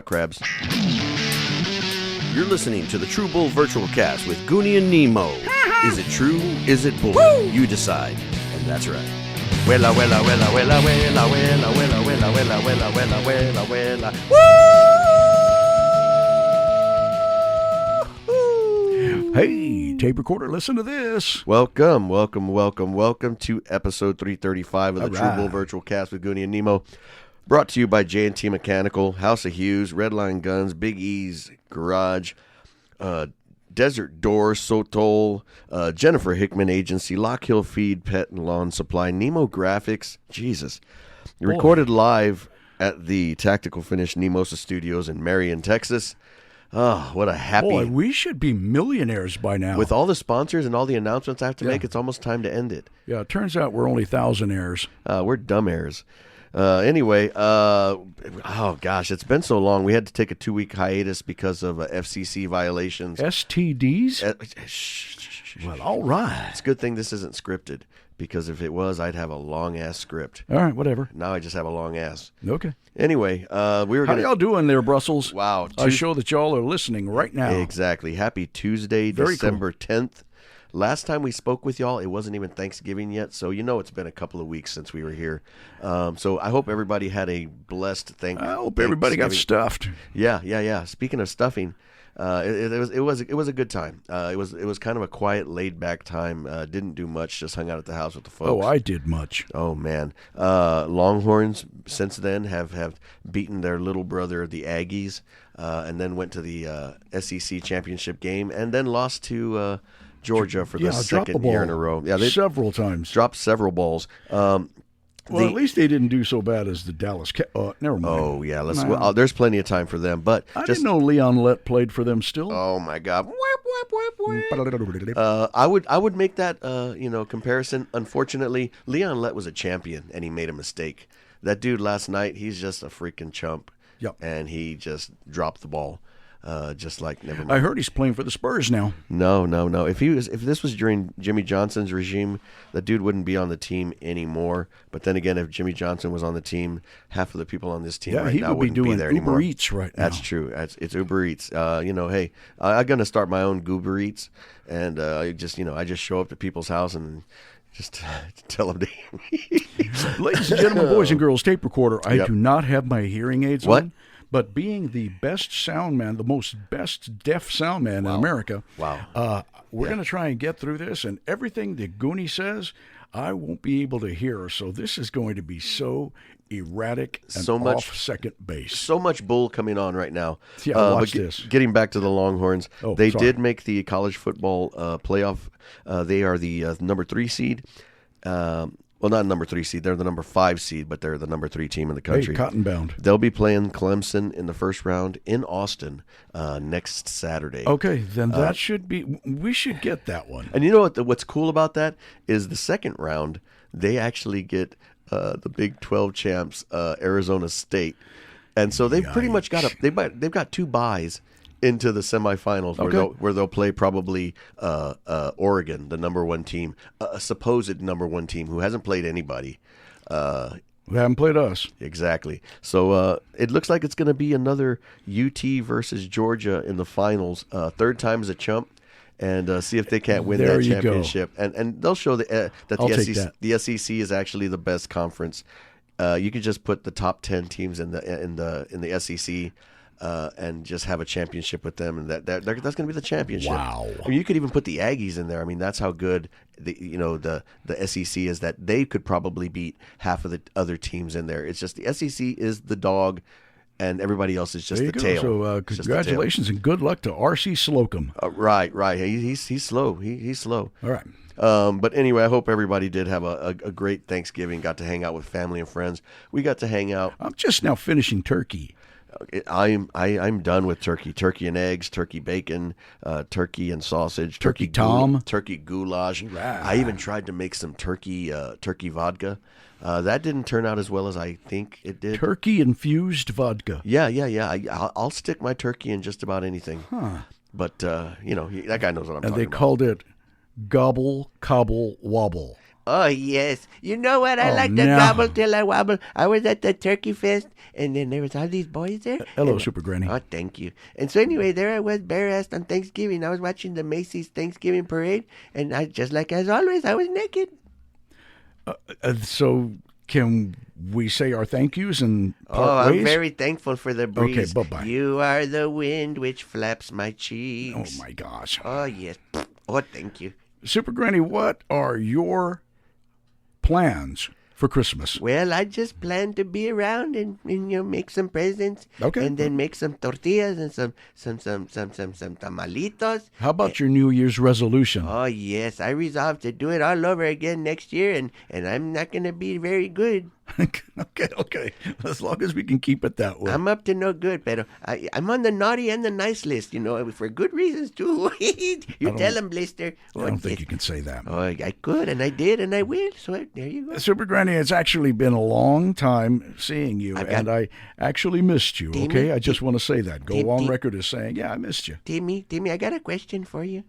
crabs. You're listening to the True Bull Virtual Cast with Gooney and Nemo. Is it true? Is it bull? Woo! You decide. And that's right. Wella, wella, wella, wella, wella, wella, wella, wella, wella, wella, wella, wella, wella. Woo! Hey, tape recorder, listen to this. Welcome to episode 335 of the True Bull Virtual Cast with Gooney and Nemo. Brought to you by J&T Mechanical, House of Hughes, Redline Guns, Big E's Garage, Desert Door, Sotol, Jennifer Hickman Agency, Lock Hill Feed, Pet and Lawn Supply, Nemo Graphics. Jesus. Recorded live at the Tactical Finish Nemosa Studios in Marion, Texas. Oh, what a happy... Boy, we should be millionaires by now. With all the sponsors and all the announcements I have to make, it's almost time to end it. Yeah, it turns out we're only thousandaires. We're dumb heirs. Anyway, oh gosh, it's been so long. We had to take a 2-week hiatus because of FCC violations. STDs? Well, all right. It's a good thing this isn't scripted, because if it was, I'd have a long-ass script. All right, whatever. Now I just have a long ass. Okay. Anyway, we were How going to... y'all doing there, Brussels? Wow. I show that y'all are listening right now. Exactly. Happy Tuesday, December 10th. Last time we spoke with y'all, it wasn't even Thanksgiving yet, so you know it's been a couple of weeks since we were here. So I hope everybody had a blessed Thanksgiving. I hope everybody got stuffed. Yeah. Speaking of stuffing, it was a good time. It was kind of a quiet, laid back time. Didn't do much, just hung out at the house with the folks. Oh, I did much. Oh man, Longhorns since then have beaten their little brother, the Aggies, and then went to the SEC championship game, and then lost to Georgia for the second year in a row. Yeah, they several times. Dropped several balls. Well, at least they didn't do so bad as the Dallas. Never mind. Oh yeah, there's plenty of time for them. But I didn't know Leon Lett played for them still. Oh my God. I would make that comparison. Unfortunately, Leon Lett was a champion and he made a mistake. That dude last night, he's just a freaking chump. Yep. And he just dropped the ball. Just like never mind. I heard he's playing for the Spurs now. No. If this was during Jimmy Johnson's regime, that dude wouldn't be on the team anymore. But then again, if Jimmy Johnson was on the team, half of the people on this team right now wouldn't be there anymore. Uber Eats right now. That's true. It's Uber Eats. Hey, I'm gonna start my own Goober Eats, and I just show up to people's house and just tell them to. Ladies and gentlemen, boys and girls, tape recorder. I do not have my hearing aids on. But being the best sound man, the most best deaf sound man in America, we're going to try and get through this. And everything that Gooney says, I won't be able to hear. So this is going to be so erratic and off second base. So much bull coming on right now. Yeah, watch this. Getting back to the Longhorns, they did make the college football playoff. They are the number 3 seed. Well, not number 3 seed. They're the number 5 seed, but they're the number 3 team in the country. Hey, cotton bound. They'll be playing Clemson in the first round in Austin next Saturday. Okay, then that should be. We should get that one. And you know what's cool about that is the second round they actually get the Big 12 champs, Arizona State, and so they've pretty much got they've got 2 byes into the semifinals where they'll play probably Oregon, the number 1 team, a supposed number 1 team who hasn't played anybody. Who haven't played us. Exactly. So it looks like it's going to be another UT versus Georgia in the finals. Third time as a chump. And see if they can't win that championship. And they'll show that the SEC is actually the best conference. You could just put the top 10 teams in the SEC. And just have a championship with them, and that's going to be the championship. Wow! I mean, you could even put the Aggies in there. I mean, that's how good the SEC is. That they could probably beat half of the other teams in there. It's just the SEC is the dog, and everybody else is just the tail. So congratulations and good luck to R.C. Slocum. Right. He's slow. He's slow. All right. But anyway, I hope everybody did have a great Thanksgiving. Got to hang out with family and friends. We got to hang out. I'm just now finishing turkey. I'm done with turkey and eggs, turkey bacon, turkey and sausage, turkey goulash. Right. I even tried to make some turkey vodka. That didn't turn out as well as I think it did. Turkey infused vodka. Yeah. I'll stick my turkey in just about anything. Huh. But that guy knows what I'm talking about. And they called it gobble cobble wobble. Oh, yes. You know what? I like to gobble till I wobble. I was at the Turkey Fest, and then there was all these boys there. Hello, Super Granny. Oh, thank you. And so anyway, there I was, bare-assed on Thanksgiving. I was watching the Macy's Thanksgiving Parade, and I, just like as always, I was naked. So can we say our thank yous and part ways? I'm very thankful for the breeze. Okay, bye-bye. You are the wind which flaps my cheeks. Oh, my gosh. Oh, yes. Oh, thank you. Super Granny, what are your plans for Christmas? Well, I just plan to be around and make some presents. Okay. And then make some tortillas and some tamalitos. How about your New Year's resolution? Oh, yes. I resolved to do it all over again next year, and I'm not going to be very good. Okay. As long as we can keep it that way. I'm up to no good, pero I'm on the naughty and the nice list, for good reasons, too. You tell them, Blister. I don't think you can say that. Oh, I could, and I did, and I will, so there you go. Super Granny, it's actually been a long time seeing you, and I actually missed you, okay? I just want to say that. Go on record as saying, yeah, I missed you. Timmy, I got a question for you.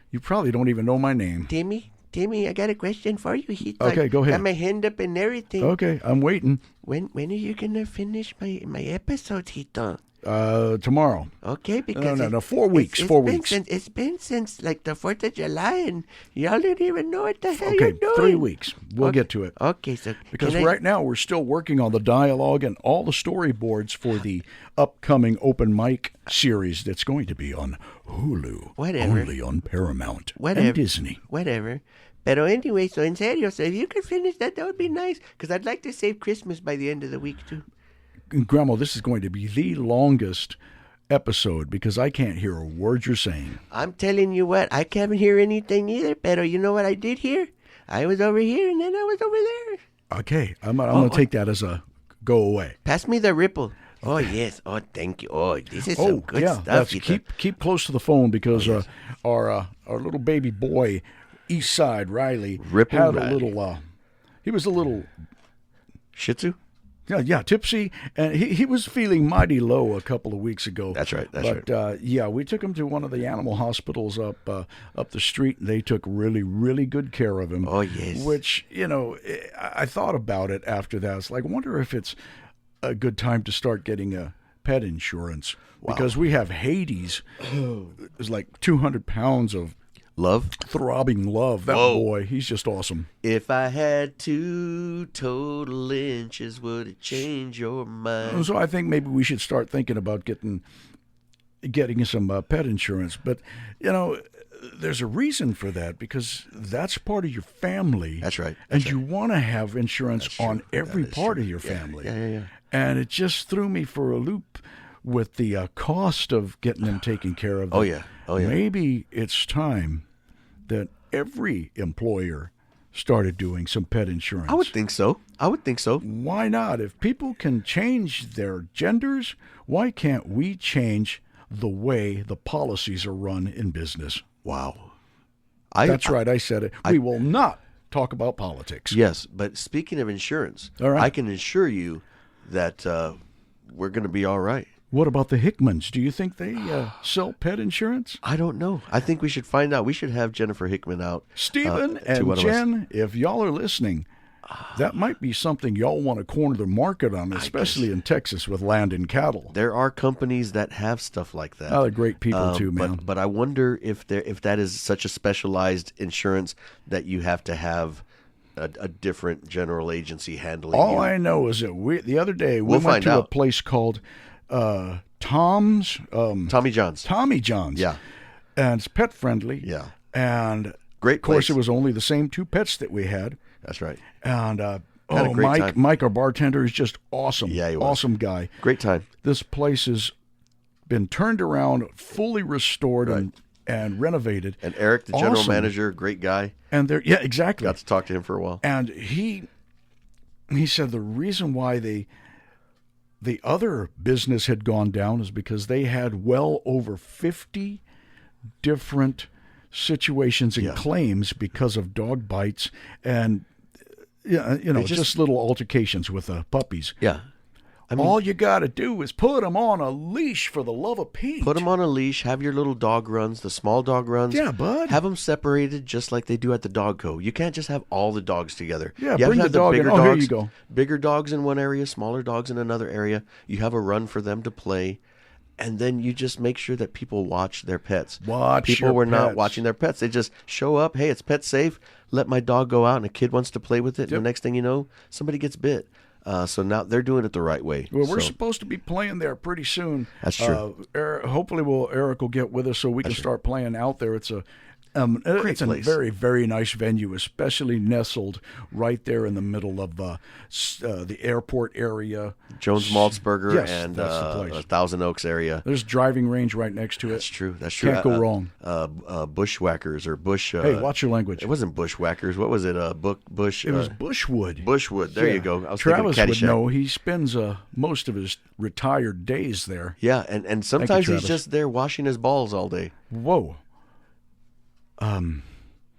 You probably don't even know my name. Timmy, I got a question for you. Okay, go ahead. Got my hand up and everything. Okay, I'm waiting. When are you gonna finish my episodes, Hito? Tomorrow. Okay, because no, 4 weeks. 4 weeks. It's been since like the 4th of July, and y'all didn't even know what the hell you're doing. 3 weeks. We'll get to it. Okay, so because right now we're still working on the dialogue and all the storyboards for the upcoming open mic series that's going to be on Hulu. Whatever. Only on Paramount. Whatever. And Disney. Whatever. Pero anyway, so en serio, so if you could finish that would be nice, because I'd like to save Christmas by the end of the week, too. Grandma, this is going to be the longest episode because I can't hear a word you're saying. I'm telling you what, I can't hear anything either, pero you know what I did hear? I was over here and then I was over there. Okay, I'm going to take that as a go away. Pass me the ripple. Oh, yes. Oh, thank you. Oh, this is some good stuff. Keep close to the phone because our little baby boy, East Side Riley, had a little, he was a little... Shih Tzu? Yeah, tipsy, and he was feeling mighty low a couple of weeks ago. That's right. But we took him to one of the animal hospitals up the street, and they took really, really good care of him. Oh, yes. Which, I thought about it after that. It's like, I wonder if it's a good time to start getting a pet insurance. Wow. Because we have Hades. It's like 200 pounds of love, throbbing love. That boy, he's just awesome. If I had 2 total inches, would it change your mind? So I think maybe we should start thinking about getting some pet insurance. But there's a reason for that because that's part of your family. That's right. And you want to have insurance on every part of your family. Yeah. And it just threw me for a loop with the cost of getting them taken care of. Oh yeah. Maybe it's time that every employer started doing some pet insurance. I would think so. Why not? If people can change their genders, why can't we change the way the policies are run in business? Wow. That's right. I said it. We will not talk about politics. Yes, but speaking of insurance, all right. I can assure you that we're going to be all right. What about the Hickmans? Do you think they sell pet insurance? I don't know. I think we should find out. We should have Jennifer Hickman out. Stephen and Jen, if y'all are listening, that might be something y'all want to corner the market on, especially in Texas with land and cattle. There are companies that have stuff like that. Oh, they're great people too, man. But I wonder if that is such a specialized insurance that you have to have a different general agency handling. All I know is that the other day we went to a place called Tommy John's. Yeah. And it's pet friendly. Yeah. And great place. Of course, it was only the same 2 pets that we had. That's right. And had a great time. Mike, our bartender, is just awesome. Yeah, he was. Awesome guy. Great time. This place has been turned around, fully restored and renovated. And Eric, the general manager, great guy. And exactly. Got to talk to him for a while. And he said the reason why the other business had gone down is because they had well over 50 different situations and claims because of dog bites and just little altercations with puppies. Yeah. all you got to do is put them on a leash, for the love of Pete. Put them on a leash. Have your little dog runs, the small dog runs. Yeah, bud. Have them separated just like they do at the dog co. You can't just have all the dogs together. Yeah, you bring have the to have dog in. bigger Oh, dogs, here you go. Bigger dogs in one area, smaller dogs in another area. You have a run for them to play. And then you just make sure that people watch their pets. People were not watching their pets. They just show up. Hey, it's pet safe. Let my dog go out, and a kid wants to play with it. And the next thing you know, somebody gets bit. So now they're doing it the right way. Well, we're supposed to be playing there pretty soon. That's true. Hopefully, Eric will get with us so we can start playing out there. It's a very, very nice venue, especially nestled right there in the middle of the airport area. Jones Maltzberger and that's the place. Thousand Oaks area. There's driving range right next to it. That's true. Can't go wrong. Bushwhackers or Bush. Hey, watch your language. It wasn't Bushwhackers. What was it? Bush. It was Bushwood. Bushwood. There you go. I was Travis thinking would Caddyshack. know. He spends most of his retired days there. Yeah, and sometimes he's just there washing his balls all day. Whoa.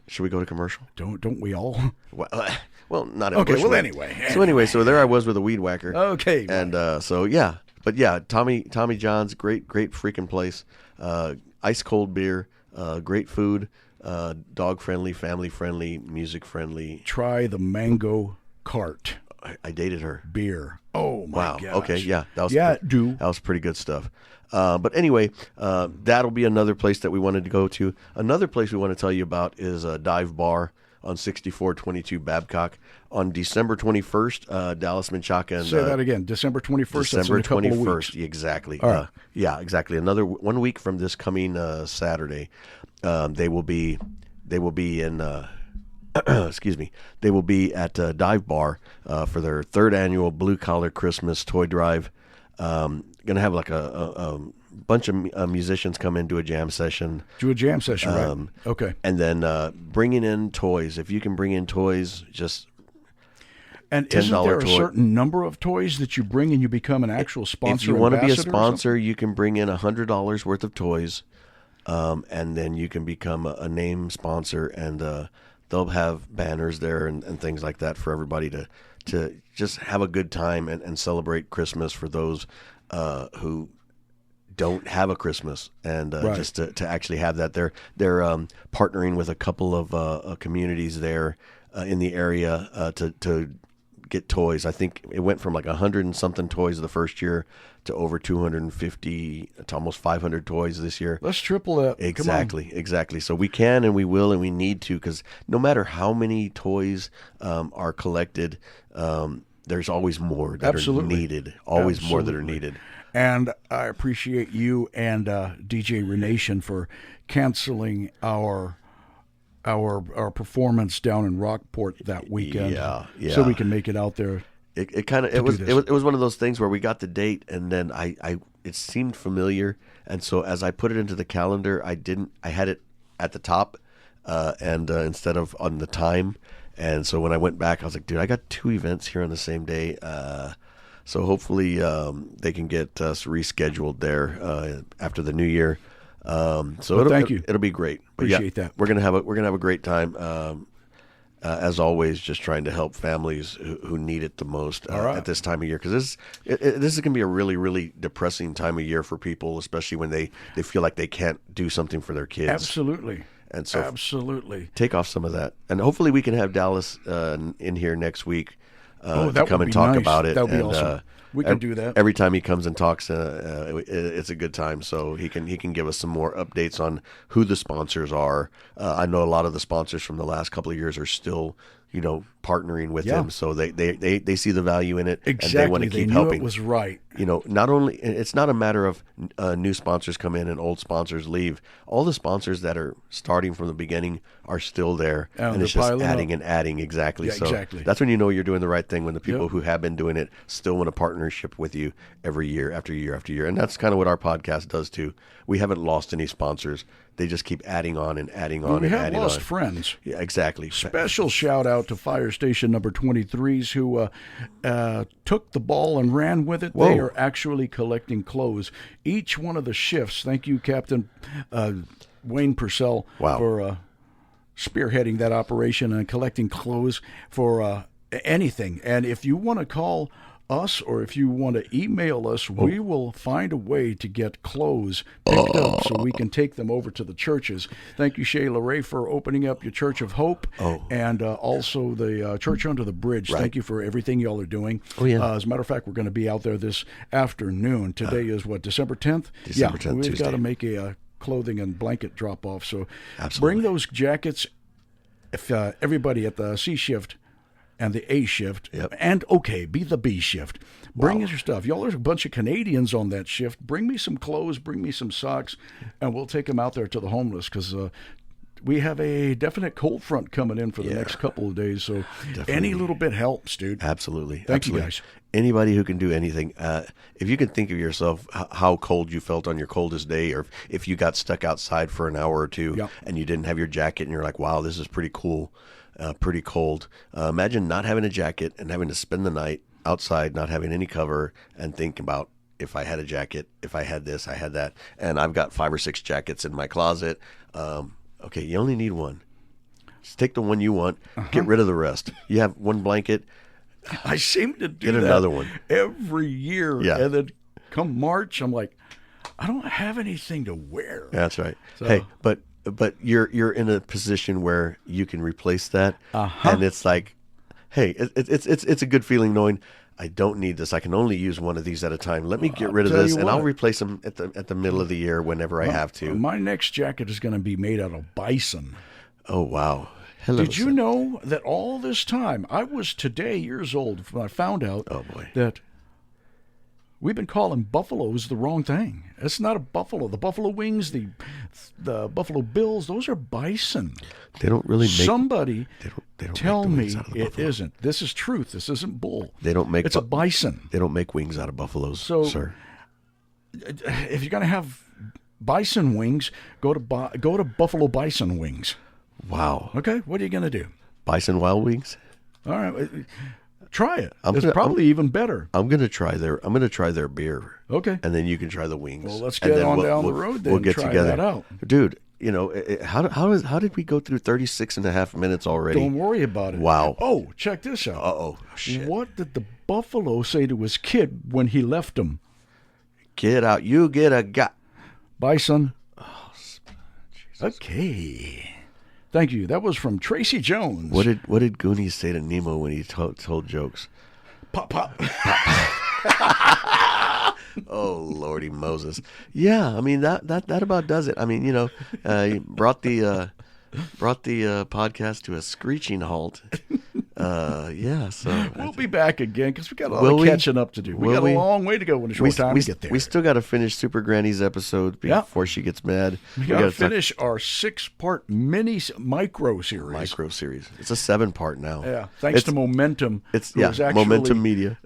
Should we go to commercial? Don't we all? Well, not okay. Bushwood. Well, anyway. So there I was with a weed whacker. Okay. And Tommy John's great freaking place. Ice cold beer, great food, dog friendly, family friendly, music friendly. Try the mango cart. I dated her. Beer. Oh my wow. gosh. Okay. Yeah. That was pretty good stuff. But anyway, that'll be another place that we wanted to go to. Another place we want to tell you about is a Dive Bar on 6422 Babcock on December 21st. Dallas, Menchaca, and say that again. December 21st. December that's in a couple 21st. of weeks. Exactly. Right. Yeah, exactly. Another 1 week from this coming Saturday, they will be in. Excuse me. They will be at Dive Bar for their third annual Blue Collar Christmas Toy Drive. Going to have like a bunch of musicians come in, do a jam session. Right. Okay. And then bringing in toys. If you can bring in toys, just and $10 isn't there a toy. certain number of toys that you bring and you become an actual sponsor? If you want to be a sponsor, you can bring in $100 worth of toys, and then you can become a name sponsor, and they'll have banners there and things like that for everybody to just have a good time and celebrate Christmas for those who don't have a Christmas, and just to actually have that. They're partnering with a couple of communities there in the area to get toys. I think it went from like 100 and something toys the first year to over 250 to almost 500 toys this year. Let's triple that. Exactly. So we can and we will and we need to, because no matter how many toys are collected, there's always more that are needed. Always more that are needed. And I appreciate you and DJ Renation for canceling our performance down in Rockport that weekend. Yeah. So we can make it out there. It was one of those things where we got the date and then it seemed familiar, and so as I put it into the calendar, I had it at the top and instead of on the time, and so when I went back I was like, dude, I got 2 events here on the same day, so hopefully they can get us rescheduled there after the new year. Thank you. It'll be great. Appreciate that. We're gonna have a great time. As always, just trying to help families who need it the most at this time of year, because this is going to be a really, really depressing time of year for people, especially when they feel like they can't do something for their kids. Absolutely. And so absolutely take off some of that, and hopefully we can have Dallas in here next week to come and talk nice. about it. That would be awesome. We can do that. Every time he comes and talks, it's a good time. So he can give us some more updates on who the sponsors are. I know a lot of the sponsors from the last couple of years are still, partnering with him. So they see the value in it. Exactly. And they want to keep helping. It was right. Not only, it's not a matter of new sponsors come in and old sponsors leave. All the sponsors that are starting from the beginning are still there, and it's just adding and adding. Exactly. Yeah, so exactly. That's when you know you're doing the right thing, when the people who have been doing it still want a partnership with you every year after year after year. And that's kind of what our podcast does too. We haven't lost any sponsors. They just keep adding on and adding on and adding on. We have lost friends. Yeah, exactly. Special shout out to Fire Station number 23s who took the ball and ran with it. Whoa. They are actually collecting clothes. Each one of the shifts. Thank you, Captain Wayne Purcell, for spearheading that operation and collecting clothes for anything. And if you want to call us, or if you want to email us, we will find a way to get clothes picked up so we can take them over to the churches. Thank you, Shayla Ray, for opening up your Church of Hope, and also the Church Under the Bridge. Right. Thank you for everything y'all are doing. Oh, yeah. As a matter of fact, we're going to be out there this afternoon. Today is what, December 10th? December 10th, we've Tuesday. got to make a clothing and blanket drop off. So Absolutely. bring those jackets. If everybody at the C shift and the A shift, and be the B shift. Bring us your stuff. Y'all, there's a bunch of Canadians on that shift. Bring me some clothes, bring me some socks, and we'll take them out there to the homeless, because we have a definite cold front coming in for the next couple of days. So any little bit helps, dude. Absolutely. Thank you, guys. Anybody who can do anything. If you can think of yourself, how cold you felt on your coldest day, or if you got stuck outside for an hour or two and you didn't have your jacket and you're like, wow, this is pretty cool, pretty cold. Imagine not having a jacket and having to spend the night outside, not having any cover, and think about, if I had a jacket, if I had this, I had that. And I've got 5 or 6 jackets in my closet. Okay, you only need one. Just take the one you want. Get rid of the rest. You have one blanket. I seem to do Get that another one every year. Yeah. And then come March, I'm like, I don't have anything to wear. That's right. So, hey, but you're in a position where you can replace that, and it's like, hey, it's a good feeling knowing I don't need this. I can only use one of these at a time. Let me get rid of this, and I'll replace them at the middle of the year whenever I have to. My next jacket is going to be made out of bison. Oh, wow. Hello, Did you know that all this time, I was today years old when I found out that we've been calling buffaloes the wrong thing. It's not a buffalo. The buffalo wings, the Buffalo Bills, those are bison. They don't really make... Somebody they don't tell make the me wings out of the it buffalo. isn't. This is truth. This isn't bull. They don't make... It's a bison. They don't make wings out of buffaloes, sir. If you're going to have bison wings, go to Buffalo Bison Wings. Wow. Okay, what are you going to do? Bison wild wings? All right, try it. It's probably even better. I'm gonna try their beer. Okay. And then you can try the wings. Well, let's get on down the road then. We'll get try together. That out. Dude, you know, how did we go through 36 and a half minutes already? Don't worry about it. Wow. Oh, check this out. Uh-oh. Shit. What did the buffalo say to his kid when he left him? Get out. You get a guy. Bison. Oh, Jesus. Okay. Thank you. That was from Tracy Jones. What did Gooney say to Nemo when he told jokes? Pop, pop. Oh, Lordy Moses. Yeah, I mean that about does it. I mean, you know, he brought the podcast to a screeching halt. Yeah, so we'll be back again because we got a lot of catching up to do. We got a long way to go in a short time to get there. We still got to finish Super Granny's episode before she gets mad. We got to finish our 6-part micro series. Micro series. It's a 7-part now. Yeah, thanks to Momentum. It's Momentum Media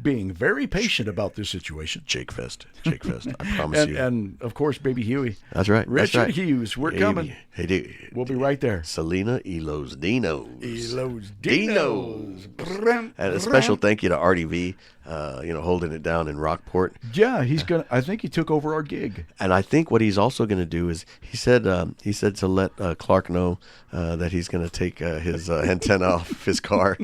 being very patient about this situation. Jake Fest. I promise you. And of course, Baby Huey. That's right. Richard Hughes. We're coming. Hey, dude. We'll be right there. Selena Elos Dinos. Elos Dinos. And a special thank you to RDV, holding it down in Rockport. Yeah, I think he took over our gig. And I think what he's also going to do is he said to let Clark know that he's going to take his antenna off his car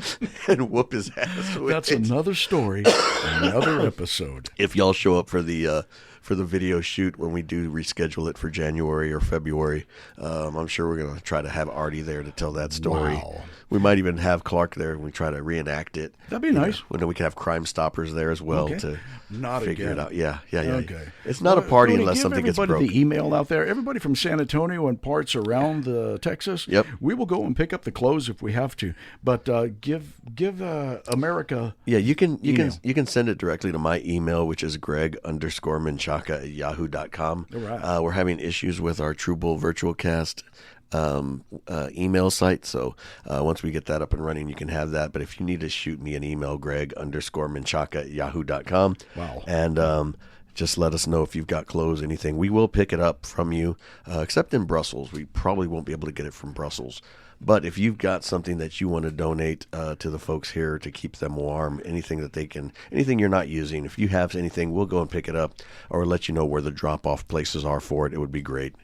and whoop his ass with That's another story, another episode. If y'all show up for the video shoot when we do reschedule it for January or February, I'm sure we're going to try to have Artie there to tell that story. Wow. We might even have Clark there and we try to reenact it. That'd be nice. We can have Crime Stoppers there as well to figure it out. Yeah. Okay. It's not a party unless something gets broke. Give everybody the email out there. Everybody from San Antonio and parts around Texas. Yep. We will go and pick up the clothes if we have to. But give America. Yeah, you can send it directly to my email, which is greg_menchaca@yahoo.com. All right. We're having issues with our True Bull Virtual Cast email site, so once we get that up and running, you can have that. But if you need to shoot me an email, greg_menchaca@yahoo.com. Wow. And just let us know if you've got clothes, anything. We will pick it up from you, except in Brussels. We probably won't be able to get it from Brussels. But if you've got something that you want to donate to the folks here to keep them warm, anything you're not using, if you have anything, we'll go and pick it up or let you know where the drop-off places are for it. It would be great.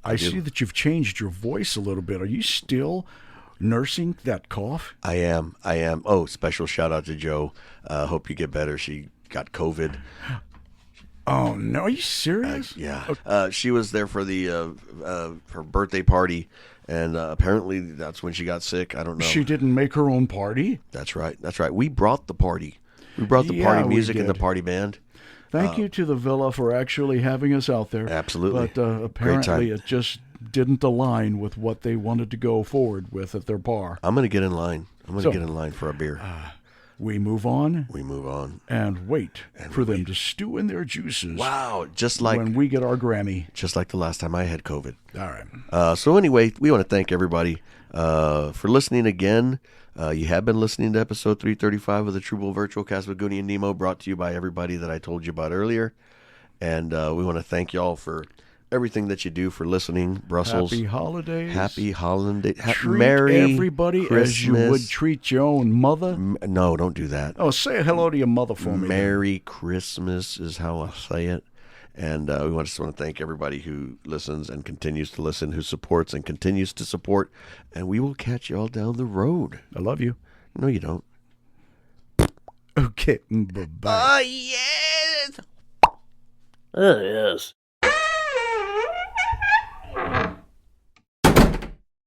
I see that you've changed your voice a little bit. Are you still nursing that cough? I am. Oh, special shout out to Joe. Hope you get better. She got COVID. Oh no! Are you serious? Yeah. She was there for the her birthday party, and apparently that's when she got sick. I don't know. She didn't make her own party? That's right. We brought the party. We brought the party music and the party band. Thank you to the Villa for actually having us out there. Absolutely. But apparently it just didn't align with what they wanted to go forward with at their bar. I'm going to get in line. Get in line for a beer. We move on. And wait for them to stew in their juices. Wow. Just like when we get our Grammy. Just like the last time I had COVID. All right. So anyway, we want to thank everybody for listening again. You have been listening to episode 335 of the True Bull Virtual Cast with Gooney and Nemo, brought to you by everybody that I told you about earlier. And we want to thank y'all for everything that you do for listening. Brussels. Happy holidays. Happy holiday. Treat Merry everybody Christmas. as you would treat your own mother. No, don't do that. Oh, say hello to your mother for me. Merry Christmas is how I say it. And we just want to thank everybody who listens and continues to listen, who supports and continues to support. And we will catch you all down the road. I love you. No, you don't. Okay. Bye-bye. Oh, yes. Oh, yes.